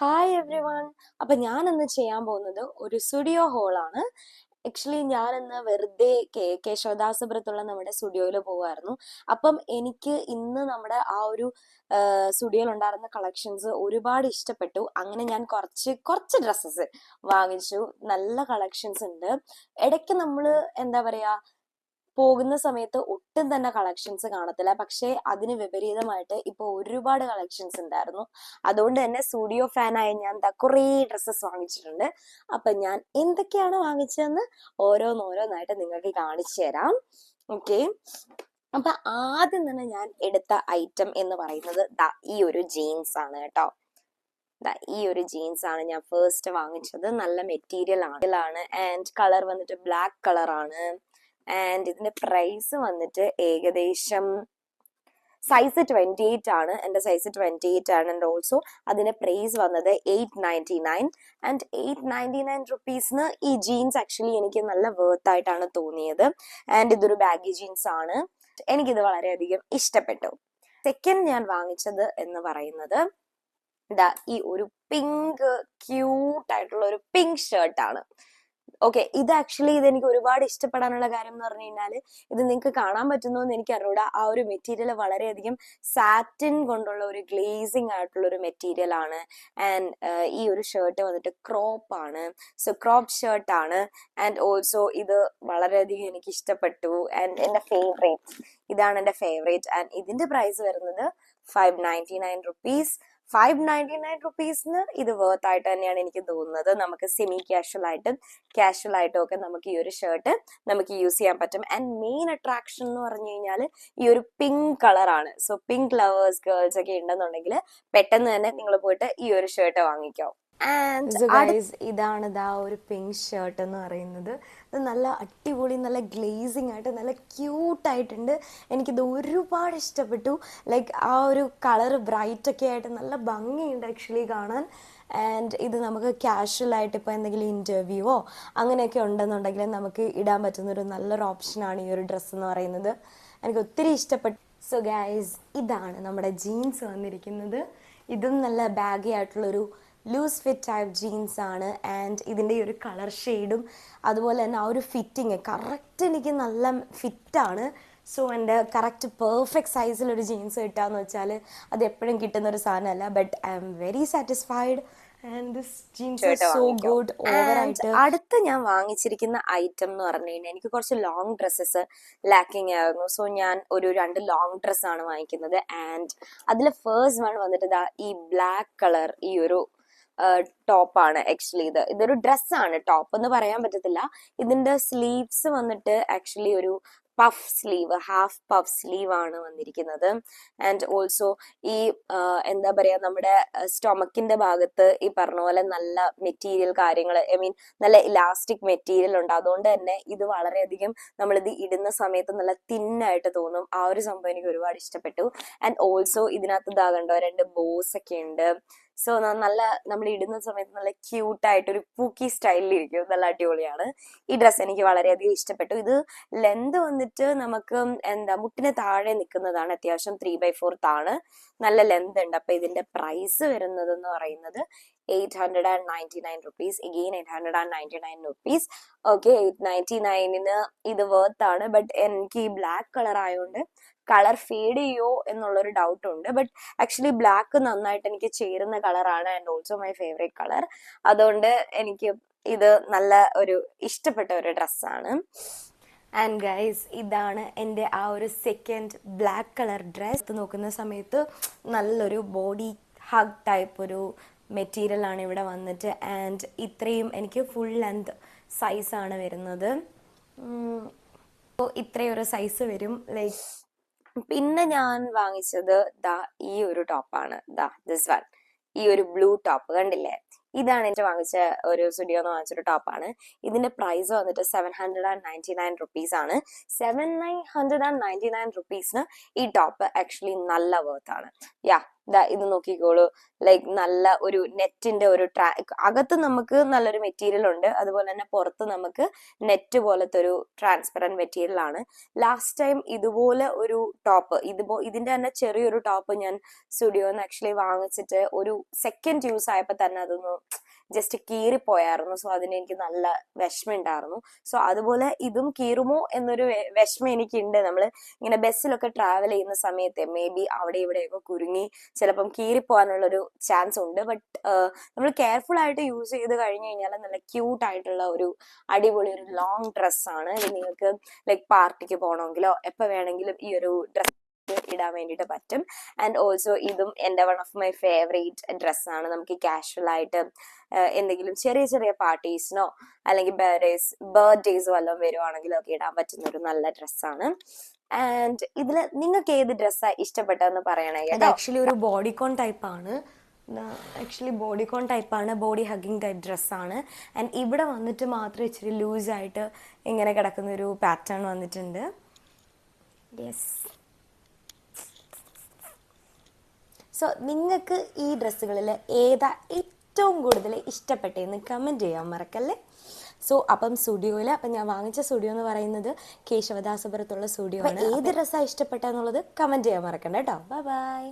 Hi every one. അപ്പൊ ഞാൻ ഇന്ന് ചെയ്യാൻ പോകുന്നത് ഒരു സ്റ്റുഡിയോ ഹോളാണ്. ആക്ച്വലി ഞാൻ ഇന്ന് വെറുതെ കേശവദാസപുരത്തുള്ള നമ്മുടെ സ്റ്റുഡിയോയിൽ പോവായിരുന്നു. അപ്പം എനിക്ക് ഇന്ന് നമ്മുടെ ആ ഒരു സ്റ്റുഡിയോയിൽ ഉണ്ടായിരുന്ന കളക്ഷൻസ് ഒരുപാട് ഇഷ്ടപ്പെട്ടു. അങ്ങനെ ഞാൻ കുറച്ച് ഡ്രസ്സസ് വാങ്ങിച്ചു. നല്ല കളക്ഷൻസ് ഉണ്ട്. ഇടയ്ക്ക് നമ്മൾ എന്താ പറയാ പോകുന്ന സമയത്ത് ഒട്ടും തന്നെ കളക്ഷൻസ് കാണത്തില്ല. പക്ഷേ അതിന് വിപരീതമായിട്ട് ഇപ്പൊ ഒരുപാട് കളക്ഷൻസ് ഉണ്ടായിരുന്നു. അതുകൊണ്ട് തന്നെ സ്റ്റുഡിയോ ഫാനായ ഞാൻ കുറേ ഡ്രസ്സസ് വാങ്ങിച്ചിട്ടുണ്ട്. അപ്പൊ ഞാൻ എന്തൊക്കെയാണ് വാങ്ങിച്ചതെന്ന് ഓരോന്നോരോന്നായിട്ട് നിങ്ങൾക്ക് കാണിച്ചു തരാം. ഓക്കെ, അപ്പൊ ആദ്യം തന്നെ ഞാൻ എടുത്ത ഐറ്റം എന്ന് പറയുന്നത് ഈ ഒരു ജീൻസ് ആണ് കേട്ടോ. ഈ ഒരു ജീൻസ് ആണ് ഞാൻ ഫസ്റ്റ് വാങ്ങിച്ചത്. നല്ല മെറ്റീരിയൽ ആണ് ആൻഡ് കളർ വന്നിട്ട് ബ്ലാക്ക് കളർ ആണ്. ആൻഡ് ഇതിന്റെ പ്രൈസ് വന്നിട്ട് ഏകദേശം സൈസ് 28 ആണ്. എൻ്റെ സൈസ് 28 ആണ്. ആൻഡ് ഓൾസോ അതിന്റെ പ്രൈസ് വന്നത് 899. ആൻഡ് 899 റുപ്പീസിന് ഈ ജീൻസ് ആക്ച്വലി എനിക്ക് നല്ല വേർത്ത് ആയിട്ടാണ് തോന്നിയത്. ആൻഡ് ഇതൊരു ബാഗി ജീൻസ് ആണ്. എനിക്കിത് വളരെയധികം ഇഷ്ടപ്പെട്ടു. സെക്കൻഡ് ഞാൻ വാങ്ങിച്ചത് എന്ന് പറയുന്നത് ഈ ഒരു പിങ്ക് ക്യൂട്ട് ആയിട്ടുള്ള ഒരു പിങ്ക് ഷർട്ടാണ്. ഓക്കെ, ഇത് ആക്ച്വലി ഇതെനിക്ക് ഒരുപാട് ഇഷ്ടപ്പെടാനുള്ള കാര്യം എന്ന് പറഞ്ഞു കഴിഞ്ഞാല് ഇത് നിങ്ങൾക്ക് കാണാൻ പറ്റുന്നു എന്ന് എനിക്ക് അറിഞ്ഞൂടാ. ആ ഒരു മെറ്റീരിയൽ വളരെയധികം സാറ്റിൻ കൊണ്ടുള്ള ഒരു ഗ്ലേസിങ് ആയിട്ടുള്ള ഒരു മെറ്റീരിയൽ ആണ്. ആൻഡ് ഈ ഒരു ഷർട്ട് വന്നിട്ട് ക്രോപ്പ് ആണ്. സോ ക്രോപ്പ് ഷർട്ട് ആണ്. ആൻഡ് ഓൾസോ ഇത് വളരെയധികം എനിക്ക് ഇഷ്ടപ്പെട്ടു. ആൻഡ് എൻ്റെ ഫേവറേറ്റ് ഇതാണ് എൻ്റെ ഫേവറേറ്റ്. ആൻഡ് ഇതിന്റെ പ്രൈസ് വരുന്നത് 599 റുപ്പീസ്. 599 റുപ്പീസിന് ഇത് വേർത്ത് ആയിട്ട് തന്നെയാണ് എനിക്ക് തോന്നുന്നത്. നമുക്ക് സെമി കാഷ്വൽ ആയിട്ടും ഒക്കെ നമുക്ക് ഈ ഒരു ഷർട്ട് നമുക്ക് യൂസ് ചെയ്യാൻ പറ്റും. ആൻഡ് മെയിൻ അട്രാക്ഷൻ എന്ന് പറഞ്ഞു കഴിഞ്ഞാൽ ഈ ഒരു പിങ്ക് കളറാണ്. സോ പിങ്ക് ലവേഴ്സ് ഗേൾസ് ഒക്കെ ഉണ്ടെന്നുണ്ടെങ്കിൽ പെട്ടെന്ന് തന്നെ നിങ്ങൾ പോയിട്ട് ഈ ഒരു ഷർട്ട് വാങ്ങിക്കാം. ഇതാണ് ഒരു പിങ്ക് ഷർട്ട് എന്ന് പറയുന്നത്. ഇത് നല്ല അടിപൊളി, നല്ല ഗ്ലേസിങ് ആയിട്ട് നല്ല ക്യൂട്ടായിട്ടുണ്ട്. എനിക്കിത് ഒരുപാട് ഇഷ്ടപ്പെട്ടു. ലൈക്ക് ആ ഒരു കളർ ബ്രൈറ്റ് ഒക്കെ ആയിട്ട് നല്ല ഭംഗിയുണ്ട് ആക്ച്വലി കാണാൻ. ആൻഡ് ഇത് നമുക്ക് കാഷ്വൽ ആയിട്ട് ഇപ്പോൾ എന്തെങ്കിലും ഇൻ്റർവ്യൂവോ അങ്ങനെയൊക്കെ ഉണ്ടെന്നുണ്ടെങ്കിൽ നമുക്ക് ഇടാൻ പറ്റുന്ന ഒരു നല്ലൊരു ഓപ്ഷനാണ് ഈ ഒരു ഡ്രസ്സ് എന്ന് പറയുന്നത്. എനിക്ക് ഒത്തിരി ഇഷ്ടപ്പെട്ടു. സോ ഗൈസ്, ഇതാണ് നമ്മുടെ ജീൻസ് വന്നിരിക്കുന്നത്. ഇതും നല്ല ബാഗി ആയിട്ടുള്ളൊരു ലൂസ് ഫിറ്റ് ടൈപ്പ് ജീൻസ് ആണ്. ആൻഡ് ഇതിൻ്റെ ഈ ഒരു കളർ ഷെയ്ഡും അതുപോലെ തന്നെ ആ ഒരു ഫിറ്റിങ് കറക്റ്റ് എനിക്ക് നല്ല ഫിറ്റാണ്. സോ എൻ്റെ കറക്റ്റ് പെർഫെക്റ്റ് സൈസിലൊരു ജീൻസ് കിട്ടാന്ന് വെച്ചാൽ അത് എപ്പോഴും കിട്ടുന്നൊരു സാധനമല്ല. But I am very satisfied. അടുത്ത് ഞാൻ വാങ്ങിച്ചിരിക്കുന്ന ഐറ്റം എന്ന് പറഞ്ഞു കഴിഞ്ഞാൽ എനിക്ക് കുറച്ച് ലോങ് ഡ്രസ്സസ് ലാക്കിങ് ആയിരുന്നു. സോ ഞാൻ ഒരു 2 ലോങ് ഡ്രസ്സാണ് വാങ്ങിക്കുന്നത്. ആൻഡ് അതിൽ ഫേസ്റ്റ് വൺ വന്നിട്ട് ഈ ബ്ലാക്ക് കളർ ഈ ഒരു ടോപ്പാണ്. ആക്ച്വലി ഇതൊരു ഡ്രസ്സാണ്, ടോപ്പ് എന്ന് പറയാൻ പറ്റത്തില്ല. ഇതിന്റെ സ്ലീവ്സ് വന്നിട്ട് ആക്ച്വലി ഒരു puff sleeve, half puff sleeve ആണ് വന്നിരിക്കുന്നത്. ആൻഡ് ഓൾസോ ഈ എന്താ പറയാ നമ്മുടെ സ്റ്റൊമക്കിന്റെ ഭാഗത്ത് ഈ പറഞ്ഞ പോലെ നല്ല മെറ്റീരിയൽ കാര്യങ്ങൾ, ഐ മീൻ നല്ല ഇലാസ്റ്റിക് മെറ്റീരിയൽ ഉണ്ട്. അതുകൊണ്ട് തന്നെ ഇത് വളരെയധികം നമ്മളിത് ഇടുന്ന സമയത്ത് നല്ല തിന്നായിട്ട് തോന്നും. ആ ഒരു സംഭവം എനിക്ക് ഒരുപാട് ഇഷ്ടപ്പെട്ടു. ആൻഡ് ഓൾസോ ഇതിനകത്ത് കണ്ടോ 2 ബോസ് ഒക്കെ ഉണ്ട്. സോ നല്ല നമ്മൾ ഇടുന്ന സമയത്ത് നല്ല ക്യൂട്ടായിട്ട് ഒരു പൂക്കി സ്റ്റൈലിൽ ഇരിക്കും. നല്ല അടിപൊളിയാണ്. ഈ ഡ്രസ്സ് എനിക്ക് വളരെയധികം ഇഷ്ടപ്പെട്ടു. ഇത് ലെന്ത് വന്നിട്ട് നമുക്ക് മുട്ടിന് താഴെ നിൽക്കുന്നതാണ്. അത്യാവശ്യം 3/4 ആണ്. നല്ല ലെന്ത് ഉണ്ട്. അപ്പൊ ഇതിന്റെ പ്രൈസ് വരുന്നത് എന്ന് പറയുന്നത് 899 റുപ്പീസ്. Again 899 rupees. ഓക്കെ, 899 ഇത് വർത്ത് ആണ്. ബട്ട് എനിക്ക് ഈ ബ്ലാക്ക് കളർ ആയതുകൊണ്ട് കളർ ഫെയ്ഡ് ചെയ്യോ എന്നുള്ളൊരു ഡൗട്ട് ഉണ്ട്. ബട്ട് ആക്ച്വലി ബ്ലാക്ക് നന്നായിട്ട് എനിക്ക് ചേരുന്ന കളറാണ്. And also my favourite colour. അതുകൊണ്ട് എനിക്ക് ഇത് നല്ല ഒരു ഇഷ്ടപ്പെട്ട ഒരു ഡ്രസ്സാണ്. ആൻഡ് ഗൈസ്, ഇതാണ് എൻ്റെ ആ ഒരു സെക്കൻഡ് ബ്ലാക്ക് കളർ ഡ്രസ്. നോക്കുന്ന സമയത്ത് നല്ലൊരു ബോഡി ഹഗ് ടൈപ്പ് ഒരു മെറ്റീരിയൽ ആണ് ഇവിടെ വന്നിട്ട്. ആൻഡ് ഇത്രയും എനിക്ക് ഫുൾ ലെങ്ത് സൈസാണ് വരുന്നത്. ഇത്രയൊരു സൈസ് വരും. ലൈക്ക് പിന്നെ ഞാൻ വാങ്ങിച്ചത് ഈ ഒരു ടോപ്പാണ്. ദിസ് വൺ, ഈ ഒരു ബ്ലൂ ടോപ്പ് കണ്ടില്ലേ? ഇതാണ് എനിക്ക് വാങ്ങിച്ച ഒരു സ്റ്റുഡിയോന്ന് വാങ്ങിച്ചൊരു ടോപ്പാണ്. ഇതിന്റെ പ്രൈസ് വന്നിട്ട് 799 റുപ്പീസ് ആണ്. 799 റുപ്പീസിന് ഈ ടോപ്പ് ആക്ച്വലി നല്ല വർത്ത് ആണ്. ഇത് നോക്കിക്കോളൂ, ലൈക്ക് നല്ല ഒരു നെറ്റിന്റെ ഒരു അകത്ത് നമുക്ക് നല്ലൊരു മെറ്റീരിയൽ ഉണ്ട്, അതുപോലെ തന്നെ പുറത്ത് നമുക്ക് നെറ്റ് പോലത്തെ ഒരു ട്രാൻസ്പെറന്റ് മെറ്റീരിയൽ ആണ്. ലാസ്റ്റ് ടൈം ഇതുപോലെ ഒരു ടോപ്പ്, ഇതിന്റെ തന്നെ ചെറിയൊരു ടോപ്പ് ഞാൻ സ്റ്റുഡിയോന്ന് ആക്ച്വലി വാങ്ങിച്ചിട്ട് ഒരു സെക്കൻഡ് യൂസ് ആയപ്പോ തന്നെ അതൊന്ന് ജസ്റ്റ് കീറിപ്പോയായിരുന്നു. സോ അതിന് എനിക്ക് നല്ല വിഷമം ഉണ്ടായിരുന്നു. സോ അതുപോലെ ഇതും കീറുമോ എന്നൊരു വിഷമം എനിക്കുണ്ട്. നമ്മൾ ഇങ്ങനെ ബസ്സിലൊക്കെ ട്രാവൽ ചെയ്യുന്ന സമയത്ത് മേ ബി അവിടെ ഇവിടെയൊക്കെ കുരുങ്ങി ചിലപ്പം കീറിപ്പോകാനുള്ളൊരു ചാൻസ് ഉണ്ട്. ബട്ട് നമ്മൾ കെയർഫുൾ ആയിട്ട് യൂസ് ചെയ്ത് കഴിഞ്ഞു കഴിഞ്ഞാൽ നല്ല ക്യൂട്ട് ആയിട്ടുള്ള ഒരു അടിപൊളി ഒരു ലോങ് ഡ്രസ്സാണ്. ഇത് നിങ്ങൾക്ക് ലൈക്ക് പാർട്ടിക്ക് പോകണമെങ്കിലോ എപ്പോൾ വേണമെങ്കിലും ഈ ഒരു ഡ്രസ് ഇടാൻ വേണ്ടിയിട്ട് പറ്റും. ആൻഡ് ഓൾസോ ഇതും എൻ്റെ വൺ ഓഫ് മൈ ഫേവറേറ്റ് ഡ്രസ്സാണ്. നമുക്ക് കാഷ്വൽ ആയിട്ട് എന്തെങ്കിലും ചെറിയ ചെറിയ പാർട്ടീസിനോ അല്ലെങ്കിൽ ബർത്ത്ഡേസോ വല്ലതും വരുവാണെങ്കിലോ ഒക്കെ ഇടാൻ പറ്റുന്ന ഒരു നല്ല ഡ്രസ്സാണ്. ആൻഡ് ഇതിൽ നിങ്ങൾക്ക് ഏത് ഡ്രസ്സാണ് ഇഷ്ടപ്പെട്ടതെന്ന് പറയണേ. അത് ആക്ച്വലി ഒരു ബോഡിക്കോൺ ടൈപ്പാണ്. ബോഡി ഹഗ്ഗിങ് ടൈപ്പ് ഡ്രസ്സാണ്. ആൻഡ് ഇവിടെ വന്നിട്ട് മാത്രം ഇച്ചിരി ലൂസായിട്ട് ഇങ്ങനെ കിടക്കുന്ന ഒരു പാറ്റേൺ വന്നിട്ടുണ്ട്. യെസ്. സോ നിങ്ങൾക്ക് ഈ ഡ്രസ്സുകളിൽ ഏതാ ഏറ്റവും കൂടുതൽ ഇഷ്ടപ്പെട്ടതെന്ന് കമൻറ്റ് ചെയ്യാൻ മറക്കല്ലേ. സോ അപ്പം സ്റ്റുഡിയോയിൽ ഞാൻ വാങ്ങിച്ച സ്റ്റുഡിയോ എന്ന് പറയുന്നത് കേശവദാസപുരത്തുള്ള സ്റ്റുഡിയോ ആണ്. ഏത് ഡ്രസ്സാണ് ഇഷ്ടപ്പെട്ടതെന്നുള്ളത് കമൻറ്റ് ചെയ്യാൻ മറക്കണ്ട കേട്ടോ. Bye bye.